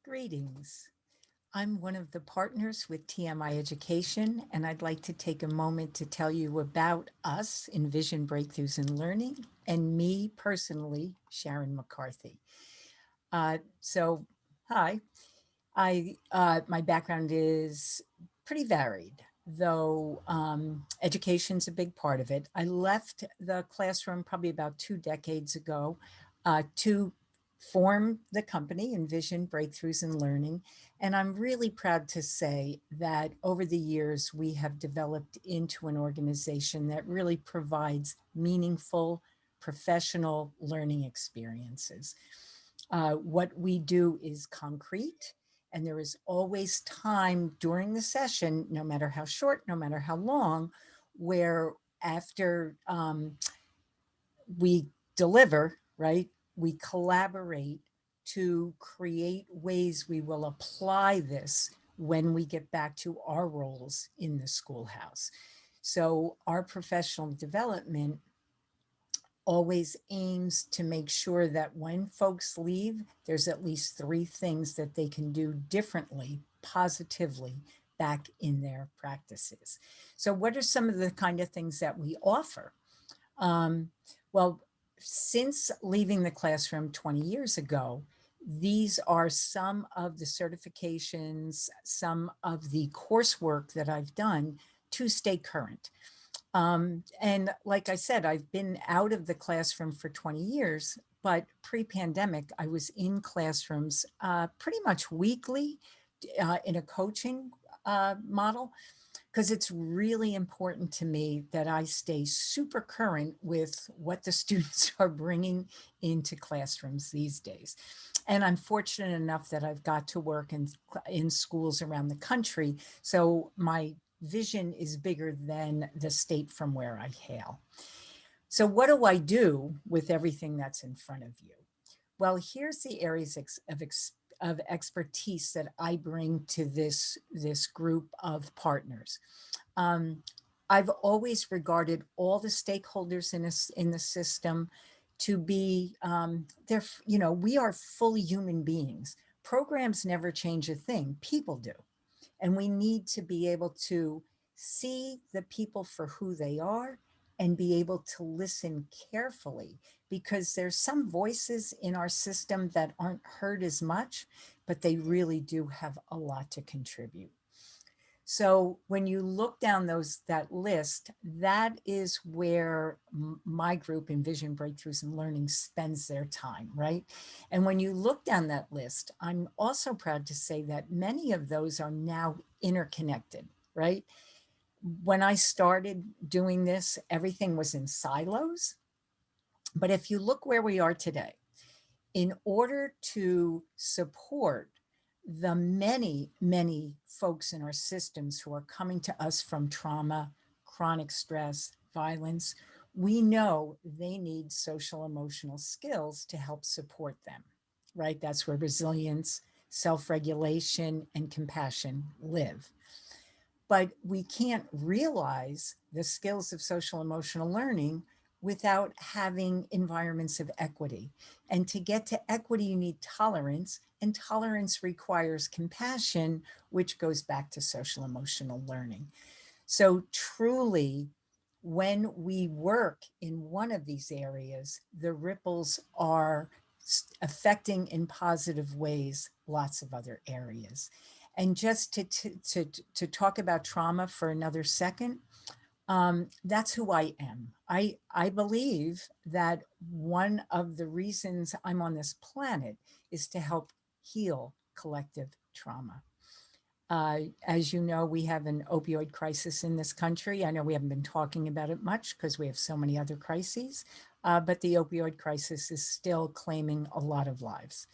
Greetings. I'm one of the partners with TMI Education, and I'd like to take a moment to tell you about us, Envision Breakthroughs in Learning, and me personally, Sharon McCarthy. So, hi. My background is pretty varied, though education's a big part of it. I left the classroom probably about 2 decades ago to form the company Envision Breakthroughs in Learning. And I'm really proud to say that over the years, we have developed into an organization that really provides meaningful professional learning experiences. What we do is concrete, and there is always time during the session, no matter how short, no matter how long, where after we deliver, right, we collaborate to create ways we will apply this when we get back to our roles in the schoolhouse. So our professional development always aims to make sure that when folks leave, there's at least 3 things that they can do differently, positively, back in their practices. So what are some of the kind of things that we offer? Um, well, since leaving the classroom 20 years ago, these are some of the certifications, some of the coursework that I've done to stay current. And like I said, I've been out of the classroom for 20 years, but pre-pandemic, I was in classrooms pretty much weekly in a coaching model, because it's really important to me that I stay super current with what the students are bringing into classrooms these days. And I'm fortunate enough that I've got to work in schools around the country. So my vision is bigger than the state from where I hail. So what do I do with everything that's in front of you? Well, here's the areas of expertise that I bring to this group of partners. Um, I've always regarded all the stakeholders in the system to be, we are fully human beings. Programs never change a thing, people do. And we need to be able to see the people for who they are and be able to listen carefully, because there's some voices in our system that aren't heard as much, but they really do have a lot to contribute. So when you look down that list, that is where my group, Envision Breakthroughs in Learning, spends their time, right? And when you look down that list, I'm also proud to say that many of those are now interconnected, right? When I started doing this, everything was in silos. But if you look where we are today, in order to support the many, many folks in our systems who are coming to us from trauma, chronic stress, violence, we know they need social emotional skills to help support them, right? That's where resilience, self-regulation, and compassion live. But we can't realize the skills of social emotional learning without having environments of equity. And to get to equity, you need tolerance, and tolerance requires compassion, which goes back to social emotional learning. So truly, when we work in one of these areas, the ripples are affecting in positive ways lots of other areas. And just to talk about trauma for another second, that's who I am. I believe that one of the reasons I'm on this planet is to help heal collective trauma. As you know, we have an opioid crisis in this country. I know we haven't been talking about it much because we have so many other crises, but the opioid crisis is still claiming a lot of lives.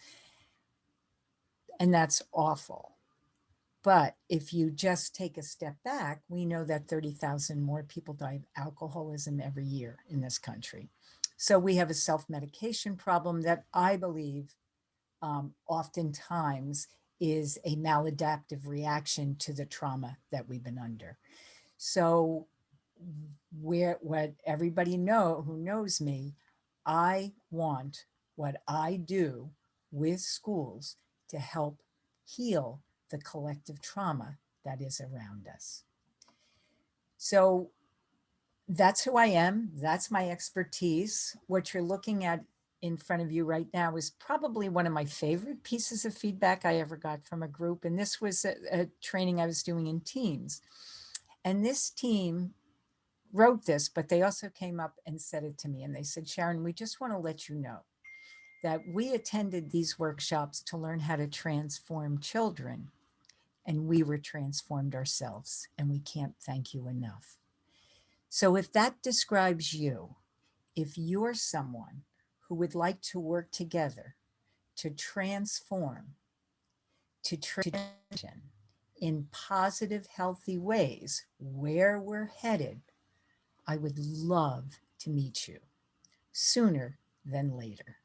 And that's awful. But if you just take a step back, we know that 30,000 more people die of alcoholism every year in this country. So we have a self-medication problem that I believe oftentimes is a maladaptive reaction to the trauma that we've been under. So what everybody who knows me, I want what I do with schools to help heal the collective trauma that is around us. So that's who I am. That's my expertise. What you're looking at in front of you right now is probably one of my favorite pieces of feedback I ever got from a group. And this was a training I was doing in teams. And this team wrote this, but they also came up and said it to me. And they said, Sharon, we just want to let you know that we attended these workshops to learn how to transform children, and we were transformed ourselves, and we can't thank you enough. So if that describes you, if you're someone who would like to work together to transform, to transition in positive, healthy ways where we're headed, I would love to meet you sooner than later.